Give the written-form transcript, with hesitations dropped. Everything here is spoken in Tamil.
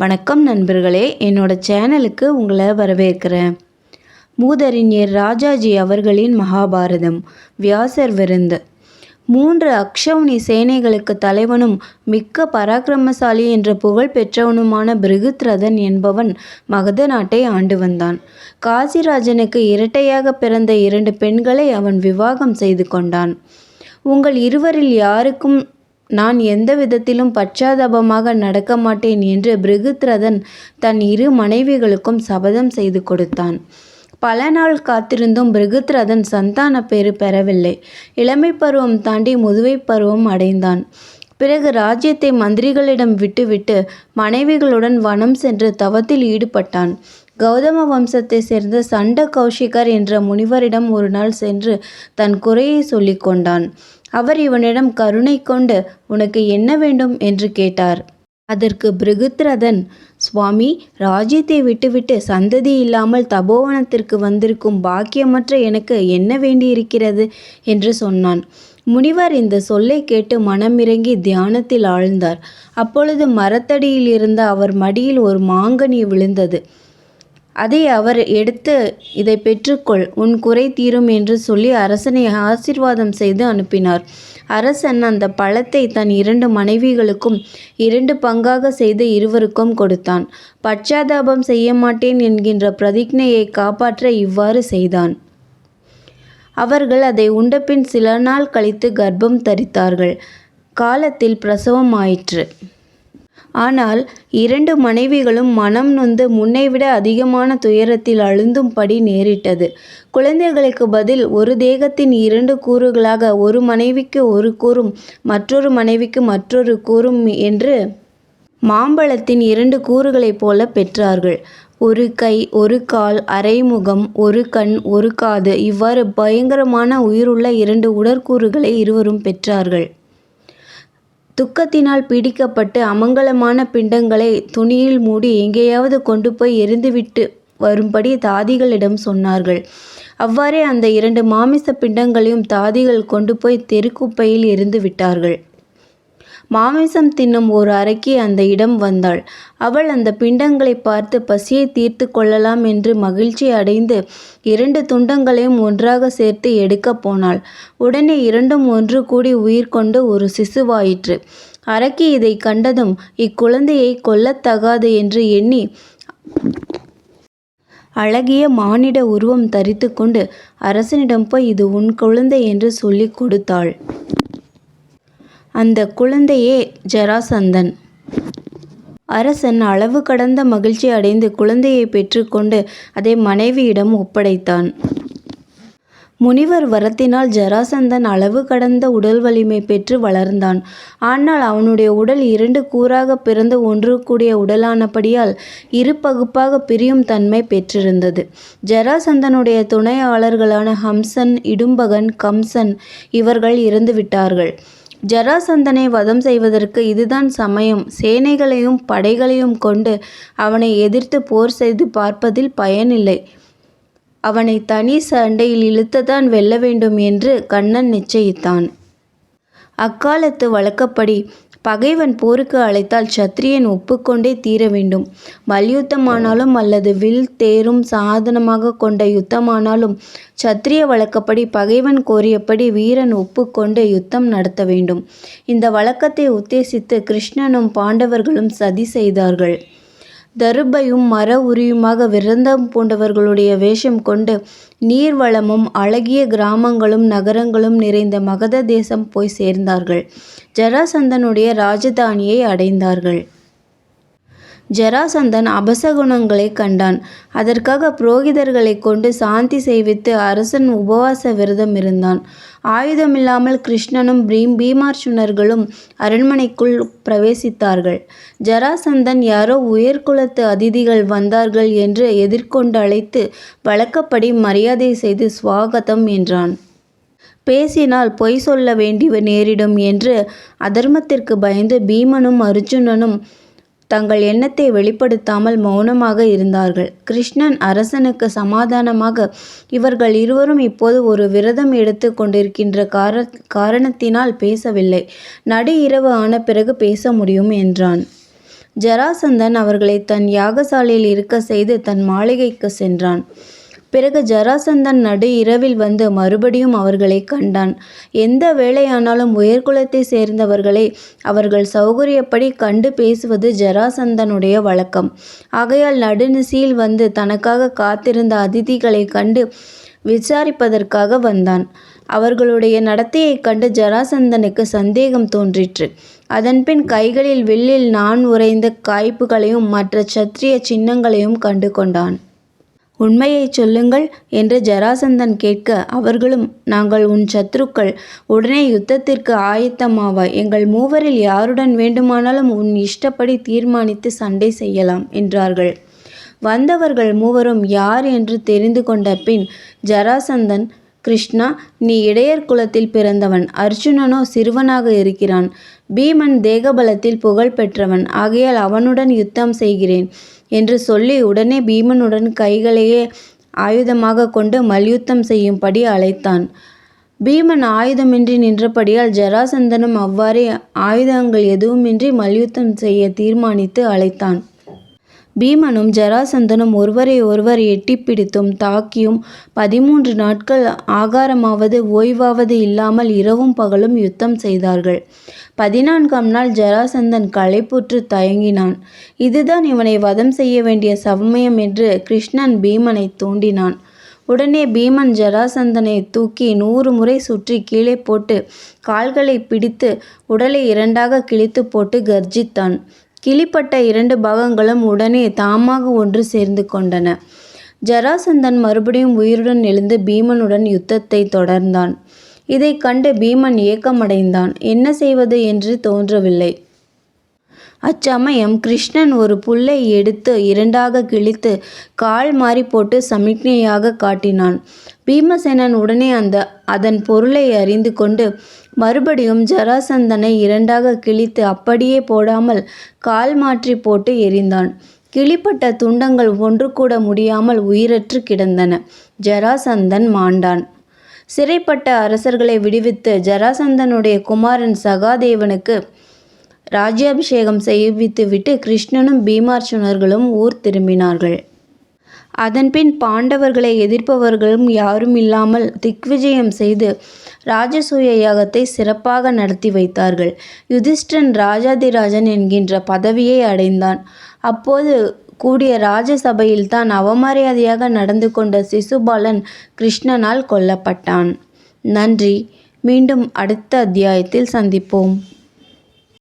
வணக்கம் நண்பர்களே, என்னோட சேனலுக்கு உங்களை வரவேற்கிறேன். மூதறிஞர் ராஜாஜி அவர்களின் மகாபாரதம் வியாசர் விருந்து. 3 அக்ஷௌனி சேனைகளுக்கு தலைவனும் மிக்க பராக்கிரமசாலி என்ற புகழ் பெற்றவனுமான பிருகுத்ரதன் என்பவன் மகத நாட்டை ஆண்டு வந்தான். காசிராஜனுக்கு இரட்டையாக பிறந்த 2 பெண்களை அவன் விவாகம் செய்து கொண்டான். உங்கள் இருவரில் யாருக்கும் நான் எந்த விதத்திலும் பச்சாதாபமாக நடக்க மாட்டேன் என்று பிருகுத்ரதன் தன் 2 மனைவிகளுக்கும் சபதம் செய்து கொடுத்தான். பல நாள் காத்திருந்தும் பிருகுத்ரதன் சந்தான பேறு பெறவில்லை. இளமை பருவம் தாண்டி முதுவை பருவம் அடைந்தான். பிறகு ராஜ்யத்தை மந்திரிகளிடம் விட்டுவிட்டு மனைவிகளுடன் வனம் சென்று தவத்தில் ஈடுபட்டான். கௌதம வம்சத்தை சேர்ந்த சண்ட கௌஷிகர் என்ற முனிவரிடம் ஒரு நாள் சென்று தன் குறையை சொல்லி கொண்டான். அவர் இவனிடம் கருணை கொண்டு, உனக்கு என்ன வேண்டும் என்று கேட்டார். அதற்கு பிருகுத்ரதன், சுவாமி, ராஜ்யத்தை விட்டுவிட்டு சந்ததி இல்லாமல் தபோவனத்திற்கு வந்திருக்கும் பாக்கியமற்ற எனக்கு என்ன வேண்டியிருக்கிறது என்று சொன்னான். முனிவர் இந்த சொல்லை கேட்டு மனமிறங்கி தியானத்தில் ஆழ்ந்தார். அப்பொழுது மரத்தடியில் இருந்த அவர் மடியில் ஒரு மாங்கனி விழுந்தது. அதை அவர் எடுத்து, இதை பெற்றுக்கொள், உன் குறை தீரும் என்று சொல்லி அரசனை ஆசீர்வாதம் செய்து அனுப்பினார். அரசன் அந்த பழத்தை தன் 2 மனைவிகளுக்கும் 2 பங்காக செய்து இருவருக்கும் கொடுத்தான். பச்சாதாபம் செய்ய மாட்டேன் என்கின்ற பிரதிஜையை காப்பாற்ற இவ்வாறு செய்தான். அவர்கள் அதை உண்டபின் சில நாள் கழித்து கர்ப்பம் தரித்தார்கள். காலத்தில் பிரசவம் ஆயிற்று. ஆனால் 2 மனைவிகளும் மனம் நொந்து முன்னைவிட அதிகமான துயரத்தில் அழுந்தும்படி நேரிட்டது. குழந்தைகளுக்கு பதில் ஒரு தேகத்தின் 2 கூறுகளாக ஒரு மனைவிக்கு ஒரு கூறும் மற்றொரு மனைவிக்கு மற்றொரு கூறும் என்று மாம்பழத்தின் 2 கூறுகளைப் போல பெற்றார்கள். ஒரு கை, ஒரு கால், அரைமுகம், ஒரு கண், ஒரு காது, இவ்வாறு பயங்கரமான உயிருள்ள 2 உடற்கூறுகளை இருவரும் பெற்றார்கள். துக்கத்தினால் பீடிக்கப்பட்டு அமங்கலமான பிண்டங்களை துணியில் மூடி எங்கேயாவது கொண்டு போய் எரிந்துவிட்டு வரும்படி தாதிகளிடம் சொன்னார்கள். அவ்வாறே அந்த 2 மாமிச பிண்டங்களையும் தாதிகள் கொண்டு போய் தெருக்குப்பையில் எரிந்து விட்டார்கள். மாமிசம் தின்னும் ஒரு அரக்கி அந்த இடம் வந்தாள். அவள் அந்த பிண்டங்களை பார்த்து பசியை தீர்த்து கொள்ளலாம் என்று மகிழ்ச்சி அடைந்து 2 துண்டங்களையும் ஒன்றாக சேர்த்து எடுக்கப் போனாள். உடனே 2ம் ஒன்று கூடி உயிர் கொண்டு ஒரு சிசுவாயிற்று. அரக்கி இதை கண்டதும் இக்குழந்தையை கொல்லத்தகாது என்று எண்ணி அழகிய மானிட உருவம் தரித்து கொண்டு அரசனிடம் போய், இது உன் குழந்தை என்று சொல்லி கொடுத்தாள். அந்த குழந்தையே ஜராசந்தன். அரசன் அளவு கடந்த மகிழ்ச்சி அடைந்து குழந்தையை பெற்றுக்கொண்டு அதை மனைவியிடம் ஒப்படைத்தான். முனிவர் வரத்தினால் ஜராசந்தன் அளவு கடந்த உடல் வலிமை பெற்று வளர்ந்தான். ஆனால் அவனுடைய உடல் 2 கூறாக பிறந்து ஒன்று கூடிய உடலானபடியால் 2 பகுப்பாக பிரியும் தன்மை பெற்றிருந்தது. ஜராசந்தனுடைய துணையாளர்களான ஹம்சன், இடும்பகன், கம்சன் இவர்கள் இறந்துவிட்டார்கள். ஜராசந்தனை வதம் செய்வதற்கு இதுதான் சமயம். சேனைகளையும் படைகளையும் கொண்டு அவனை எதிர்த்து போர் செய்து பார்ப்பதில் பயனில்லை. அவனை தனி சண்டையில் இழுத்துதான் வெல்ல வேண்டும் என்று கண்ணன் நிச்சயித்தான். அக்காலத்து வழக்கப்படி பகைவன் போருக்கு அழைத்தால் சத்திரியன் ஒப்புக்கொண்டே தீர வேண்டும். மல்யுத்தமானாலும் அல்லது வில் தேரும் சாதனமாக கொண்ட யுத்தமானாலும் சத்திரிய வழக்கப்படி பகைவன் கோரியபடி வீரன் ஒப்புக்கொண்டு யுத்தம் நடத்த வேண்டும். இந்த வழக்கத்தை உத்தேசித்து கிருஷ்ணனும் பாண்டவர்களும் சதி செய்தார்கள். தருபையும் மர உரியுமாக விரதம் பூண்டவர்களுடைய வேஷம் கொண்டு நீர்வளமும் அழகிய கிராமங்களும் நகரங்களும் நிறைந்த மகத தேசம் போய் சேர்ந்தார்கள். ஜராசந்தனுடைய ராஜதானியை அடைந்தார்கள். ஜராசந்தன் அபசகுணங்களை கண்டான். அதற்காக புரோகிதர்களை கொண்டு சாந்தி செய்வித்து அரசன் உபவாச விரதம் இருந்தான். ஆயுதமில்லாமல் கிருஷ்ணனும் பீமார்ஜுனர்களும் அரண்மனைக்குள் பிரவேசித்தார்கள். ஜராசந்தன் யாரோ உயர்குலத்து அதிதிகள் வந்தார்கள் என்று எதிர்கொண்டு அழைத்து வழக்கப்படி மரியாதை செய்து ஸ்வாகதம் என்றான். பேசினால் பொய் சொல்ல வேண்டி நேரிடும் என்று அதர்மத்திற்கு பயந்து பீமனும் அர்ஜுனனும் தங்கள் எண்ணத்தை வெளிப்படுத்தாமல் மௌனமாக இருந்தார்கள். கிருஷ்ணன் அரசனுக்கு சமாதானமாக, இவர்கள் இருவரும் இப்போது ஒரு விரதம் எடுத்து கொண்டிருக்கின்ற காரணத்தினால் பேசவில்லை. நடு இரவு ஆன பிறகு பேச முடியும் என்றான். ஜராசந்தன் அவர்களை தன் யாகசாலையில் இருக்க செய்து தன் மாளிகைக்கு சென்றான். பிறகு ஜராசந்தன் நடு இரவில் வந்து மறுபடியும் அவர்களை கண்டான். எந்த வேளையானாலும் உயர்குலத்தை சேர்ந்தவர்களை அவர்கள் சௌகரியப்படி கண்டு பேசுவது ஜராசந்தனுடைய வழக்கம். ஆகையால் நடுநிசியில் வந்து தனக்காக காத்திருந்த அதிதிகளை கண்டு விசாரிப்பதற்காக வந்தான். அவர்களுடைய நடத்தையைக் கண்டு ஜராசந்தனுக்கு சந்தேகம் தோன்றிற்று. அதன்பின் கைகளில் வில்லில் உறைந்த காய்ப்புகளையும் மற்ற சத்திரிய சின்னங்களையும் கண்டு கொண்டான். உண்மையைச் சொல்லுங்கள் என்று ஜராசந்தன் கேட்க, அவர்களும், நாங்கள் உன் சத்துருக்கள், உடனே யுத்தத்திற்கு ஆயத்தமாவாய். எங்கள் மூவரில் யாருடன் வேண்டுமானாலும் உன் இஷ்டப்படி தீர்மானித்து சண்டை செய்யலாம் என்றார்கள். வந்தவர்கள் மூவரும் யார் என்று தெரிந்து கொண்ட பின் ஜராசந்தன், கிருஷ்ணா, நீ இடையர் குலத்தில் பிறந்தவன். அர்ஜுனனோ சிறுவனாக இருக்கிறான். பீமன் தேகபலத்தில் புகழ் பெற்றவன். ஆகையால் அவனுடன் யுத்தம் செய்கிறேன் என்று சொல்லி உடனே பீமனுடன் கைகளையே ஆயுதமாக கொண்டு மல்யுத்தம் செய்யும்படி அழைத்தான். பீமன் ஆயுதமின்றி நின்றபடியால் ஜராசந்தனும் அவ்வாறே ஆயுதங்கள் எதுவுமின்றி மல்யுத்தம் செய்ய தீர்மானித்து அழைத்தான். பீமனும் ஜராசந்தனும் ஒருவரை ஒருவர் எட்டிப்பிடித்தும் தாக்கியும் 13 நாட்கள் ஆகாரமாவது ஓய்வாவது இல்லாமல் இரவும் பகலும் யுத்தம் செய்தார்கள். 14ஆம் நாள் ஜராசந்தன் களைப்புற்று தயங்கினான். இதுதான் இவனை வதம் செய்ய வேண்டிய சமயம் என்று கிருஷ்ணன் பீமனை தூண்டினான். உடனே பீமன் ஜராசந்தனை தூக்கி 100 முறை சுற்றி கீழே போட்டு கால்களை பிடித்து உடலை 2ஆக கிழித்து போட்டு கர்ஜித்தான். கிழிப்பட்ட 2 பாகங்களும் உடனே தாமாக ஒன்று சேர்ந்து கொண்டன. ஜராசந்தன் மறுபடியும் உயிருடன் எழுந்து பீமனுடன் யுத்தத்தை தொடர்ந்தான். இதைக் கண்டு பீமன் ஏக்கமடைந்தான். என்ன செய்வது என்று தோன்றவில்லை. அச்சமயம் கிருஷ்ணன் ஒரு புல்லை எடுத்து 2ஆக கிழித்து கால் மாறி போட்டு சமிக்ஞையாக காட்டினான். பீமசேனன் உடனே அதன் பொருளை அறிந்து கொண்டு மறுபடியும் ஜராசந்தனை 2ஆக கிழித்து அப்படியே போடாமல் கால் மாற்றி போட்டு எறிந்தான். கிழிப்பட்ட துண்டங்கள் ஒன்று கூட முடியாமல் உயிரற்று கிடந்தன. ஜராசந்தன் மாண்டான். சிறைப்பட்ட அரசர்களை விடுவித்து ஜராசந்தனுடைய குமாரன் சகாதேவனுக்கு ராஜ்யாபிஷேகம் செய்வித்துவிட்டு கிருஷ்ணனும் பீமார்ச்சுனர்களும் ஊர் திரும்பினார்கள். அதன்பின் பாண்டவர்களை எதிர்ப்பவர்களும் யாரும் இல்லாமல் திக்விஜயம் செய்து ராஜசூய யாகத்தை சிறப்பாக நடத்தி வைத்தார்கள். யுதிஷ்டிரன் ராஜாதிராஜன் என்கின்ற பதவியை அடைந்தான். அப்போது கூடிய ராஜசபையில்தான் அவமரியாதையாக நடந்து கொண்ட சிசுபாலன் கிருஷ்ணனால் கொல்லப்பட்டான். நன்றி. மீண்டும் அடுத்த அத்தியாயத்தில் சந்திப்போம்.